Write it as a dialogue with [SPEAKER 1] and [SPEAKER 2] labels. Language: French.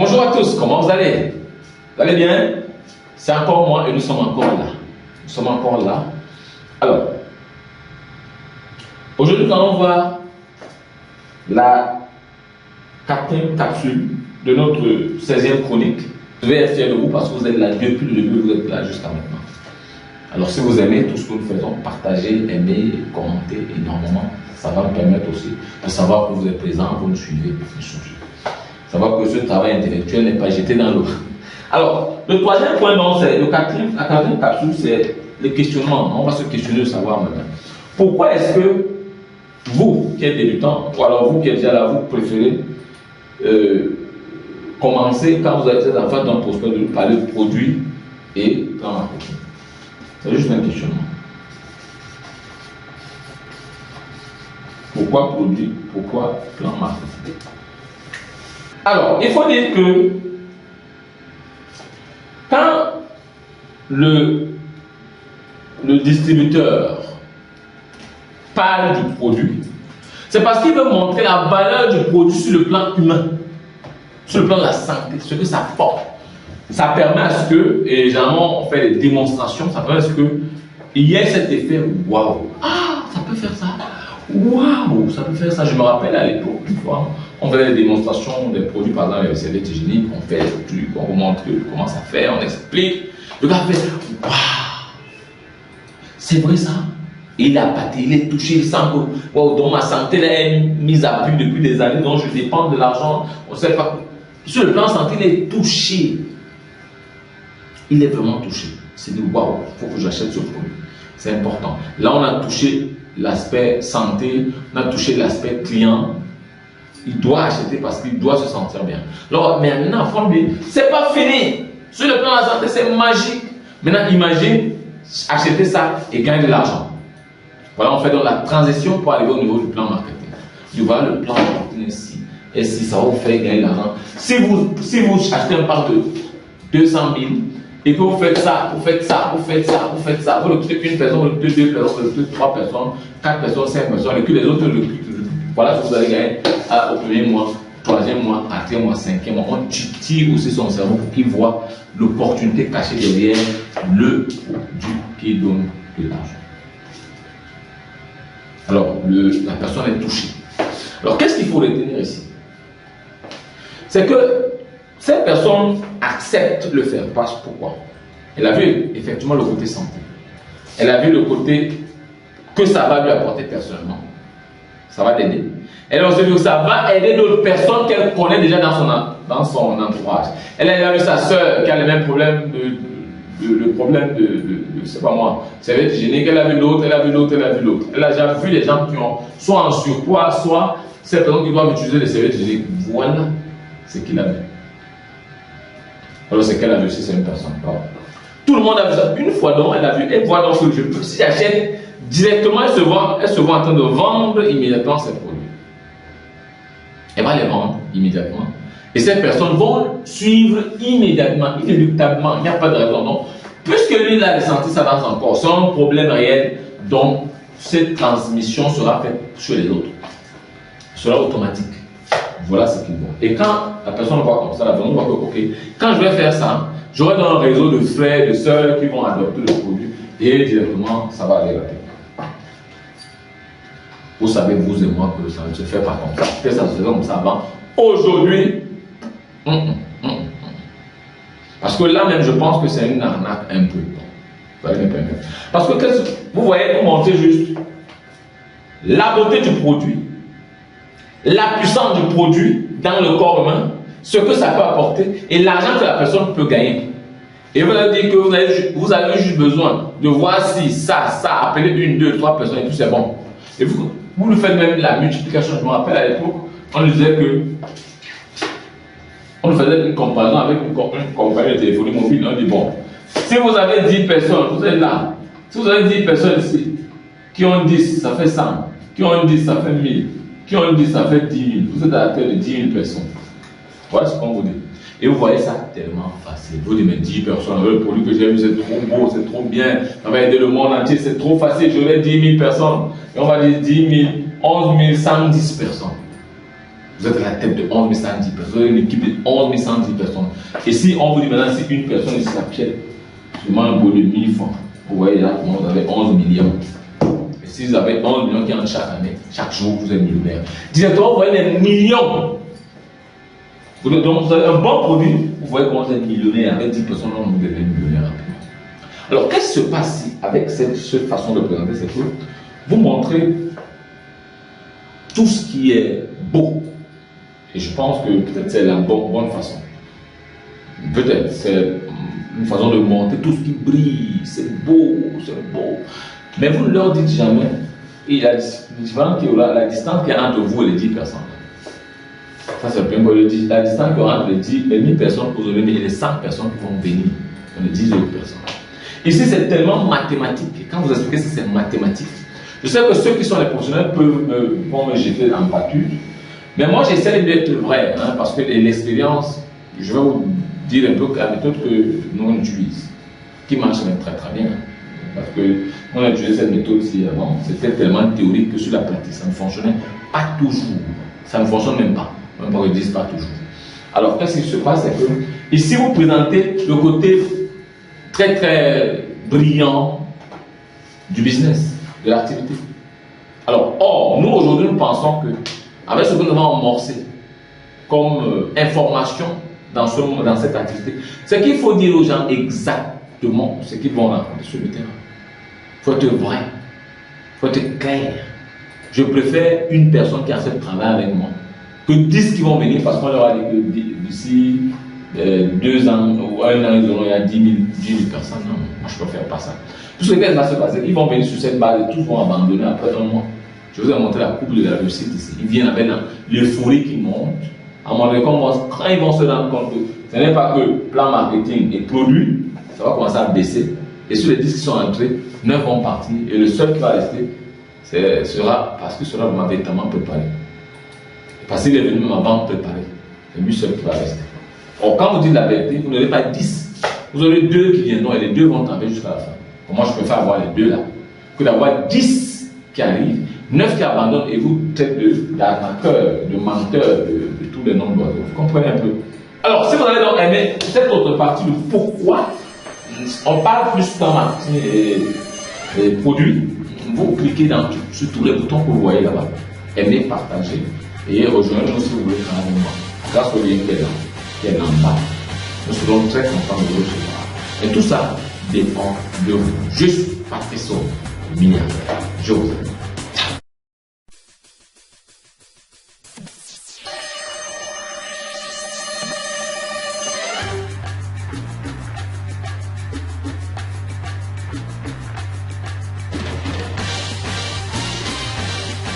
[SPEAKER 1] Bonjour à tous, comment vous allez? Vous allez bien? C'est encore moi et nous sommes encore là. Nous sommes encore là. Alors, aujourd'hui nous allons voir la 4e capsule de notre 16e chronique. Je vais être fier de vous parce que vous êtes là depuis le début, vous êtes là jusqu'à maintenant. Alors si vous aimez tout ce que nous faisons, partagez, aimez, commentez énormément. Ça va nous permettre aussi de savoir que vous êtes présent, vous nous suivez, vous suivez. Savoir que ce travail intellectuel n'est pas jeté dans l'eau. Alors, le 3e point, c'est la 4e capsule, c'est le questionnement. On va se questionner de savoir maintenant. Pourquoi est-ce que vous, qui êtes débutant, ou alors vous qui êtes déjà là, vous préférez commencer quand vous êtes en face d'un prospect de nous parler de produits et plan marketing? C'est juste un questionnement. Pourquoi produit? Pourquoi plan marketing? Alors, il faut dire que quand le distributeur parle du produit, c'est parce qu'il veut montrer la valeur du produit sur le plan humain, sur le plan de la santé, ce que ça porte. Ça permet à ce que, et généralement on fait des démonstrations, ça permet à ce qu'il y ait cet effet waouh. Ah, ça peut faire ça. Waouh, ça peut faire ça. Je me rappelle à l'époque, une fois, on faisait des démonstrations des produits, par exemple, les serviettes hygiéniques, on fait des trucs, on vous montre comment ça fait, on explique. Le gars fait waouh, c'est vrai ça. Il a battu, il est touché, il sent que wow, dans ma santé, elle est mise à plus depuis des années, donc je dépends de l'argent. On sait pas. Sur le plan santé, il est touché. Il est vraiment touché. C'est dit waouh, il faut que j'achète ce produit. C'est important. Là, on a touché l'aspect santé, on a touché l'aspect client. Il doit acheter parce qu'il doit se sentir bien. Alors maintenant, c'est pas fini. Sur le plan de la santé, c'est magique. Maintenant, imagine acheter ça et gagner de l'argent. Voilà, on fait donc la transition pour arriver au niveau du plan marketing. Tu vois le plan marketing ici. Et si ça va vous faire gagner de l'argent. Si vous achetez un pack de 200 000 et que vous faites ça, vous faites ça, vous faites ça, vous faites ça, vous recrutez une personne, vous recrutez 2 personnes, vous recrutez 3 personnes, 4 personnes, 5 personnes, et que les autres recrutent. Voilà ce que vous allez gagner au 1er mois, 3e mois, 4e mois, 5e mois. On tire aussi son cerveau pour qu'il voit l'opportunité cachée derrière le produit qui donne de l'argent. Alors, la personne est touchée. Alors, qu'est-ce qu'il faut retenir ici? C'est que cette personne accepte le faire. Pourquoi? Elle a vu effectivement le côté santé. Elle a vu le côté que ça va lui apporter personnellement. Ça va l'aider. Elle a aussi vu que ça va aider d'autres personnes qu'elle connaît déjà dans son entourage. Elle a vu sa soeur qui a le même problème le problème de c'est pas moi, serviette hygiénique. Elle a vu l'autre, elle a vu l'autre, elle a vu l'autre. Elle a déjà vu les gens qui ont soit en surpoids, soit ces personnes qui doivent utiliser les serviettes hygiéniques. Voilà ce qu'il a vu. Alors c'est qu'elle a vu aussi, c'est une personne. Tout le monde a vu ça. Une fois donc, elle a vu, elle voit donc que je peux. Si j'achète directement, elle se voit en train de vendre immédiatement ses produits. Elle va les vendre immédiatement. Et ces personnes vont suivre immédiatement, inéluctablement. Il n'y a pas de raison. Donc, puisque lui, il a ressenti ça dans son corps, c'est un problème réel. Donc, cette transmission sera faite chez les autres. Sera automatique. Voilà ce qu'ils vont. Et quand la personne voit comme ça, la personne voit que, ok, quand je vais faire ça, j'aurai dans un réseau de frères, de sœurs qui vont adopter le produit et directement, ça va aller la tête. Vous savez, vous et moi, que ça ne se fait pas comme ça. Que ça se fait comme ça avant. Aujourd'hui, parce que là même, je pense que c'est une arnaque un peu. Vous allez me permettre. Parce que vous voyez, vous montez juste la beauté du produit, la puissance du produit dans le corps humain, ce que ça peut apporter et l'argent que la personne peut gagner. Et vous allez dire que vous avez juste besoin de voir si ça, appeler 1, 2, 3 personnes et tout, c'est bon. Et vous nous faites même la multiplication. Je me rappelle à l'époque, on nous disait que on faisait une comparaison avec une compagnie de téléphonie mobile. On dit bon, si vous avez 10 personnes, vous êtes là. Si vous avez 10 personnes ici, qui ont 10, ça fait 100. Qui ont 10, ça fait 1000. Qui ont 10, ça fait 10 000. Vous êtes à la tête de 10 000 personnes. Voilà ce qu'on vous dit. Et vous voyez ça tellement facile. Vous dites, mais 10 personnes, le produit que j'ai vu, c'est trop beau, c'est trop bien. Ça va aider le monde entier, c'est trop facile. J'aurai 10 000 personnes. Et on va dire 10 000, 11 110 personnes. Vous êtes à la tête de 11 110 personnes, vous avez une équipe de 11 110 personnes. Et si on vous dit maintenant, si une personne ici s'achète seulement un beau de 1000 francs, vous voyez là, vous avez 11 millions. Et si vous avez 11 millions qui entrent chaque année, chaque jour, vous êtes millionnaire. Directement, vous voyez les millions. Donc, vous avez un bon produit, vous voyez comment vous êtes millionnaire. Avec 10 personnes, vous devenez millionnaire rapidement. Alors, qu'est-ce qui se passe ici avec cette façon de présenter? C'est que vous montrez tout ce qui est beau. Et je pense que peut-être c'est la bonne façon. Peut-être c'est une façon de montrer tout ce qui brille, c'est beau, c'est beau. Mais vous ne leur dites jamais, et la distance qu'il y a entre vous et les 10 personnes. Ça c'est le premier point. La distance qu'il y a entre les 1000 personnes que vous aurez et les 100 personnes qui vont venir, les 10 autres personnes. Ici c'est tellement mathématique. Et quand vous expliquez ça, c'est mathématique. Je sais que ceux qui sont les professionnels vont me jeter en pâture. Mais moi, j'essaie d'être vrai, hein, parce que l'expérience, je vais vous dire un peu la méthode que nous on utilise, qui marche même très très bien. Parce que on a utilisé cette méthode-ci avant, c'était tellement théorique que sur la pratique, ça ne fonctionnait pas toujours. Ça ne fonctionne même pas. Même pas, ils disent pas toujours. Alors, qu'est-ce qui se passe, c'est que ici, vous présentez le côté très très brillant du business, de l'activité. Alors, or, nous aujourd'hui, nous pensons que avec ce que nous avons amorcé comme information dans cette activité, c'est qu'il faut dire aux gens exactement ce qu'ils vont rencontrer sur le terrain. Il faut être vrai, il faut être clair. Je préfère une personne qui a fait le travail avec moi que 10 qui vont venir parce qu'on leur a dit que d'ici 2 ans ou 1 an, il y a 10 000 personnes. Non, moi je ne préfère pas ça. Tout ce qui va se passer, ils vont venir sur cette base et tous vont abandonner après 1 mois. Je vous ai montré la courbe de la réussite ici. Ils viennent avec l'euphorie qui monte. À un moment donné, quand ils vont se rendre compte que ce n'est pas que plan marketing et produit, ça va commencer à baisser. Et sur les 10 qui sont entrés, 9 vont partir. Et le seul qui va rester sera parce que cela vous m'avez tellement préparé. Parce qu'il est venu même avant préparé. C'est lui seul qui va rester. Or, quand vous dites la vérité, vous n'aurez pas 10. Vous aurez 2 qui viendront et les 2 vont travailler jusqu'à la fin. Moi, je préfère avoir les 2 là que d'avoir 10 qui arrivent, 9 qui abandonnent et vous traitez d'arnaqueurs, de menteurs, de tous les noms d'oiseaux. Vous comprenez un peu? Alors, si vous avez donc aimé cette autre partie de pourquoi on parle plus dans marketing et produits, vous cliquez sur tous les boutons que vous voyez là-bas. Aimez, partagez et rejoignez-nous si vous voulez travailler avec moi. Grâce au lien qui est en bas. Nous serons très contents de vous recevoir. Et tout ça dépend de vous. Juste Patrice Milliardaire. Je vous aime.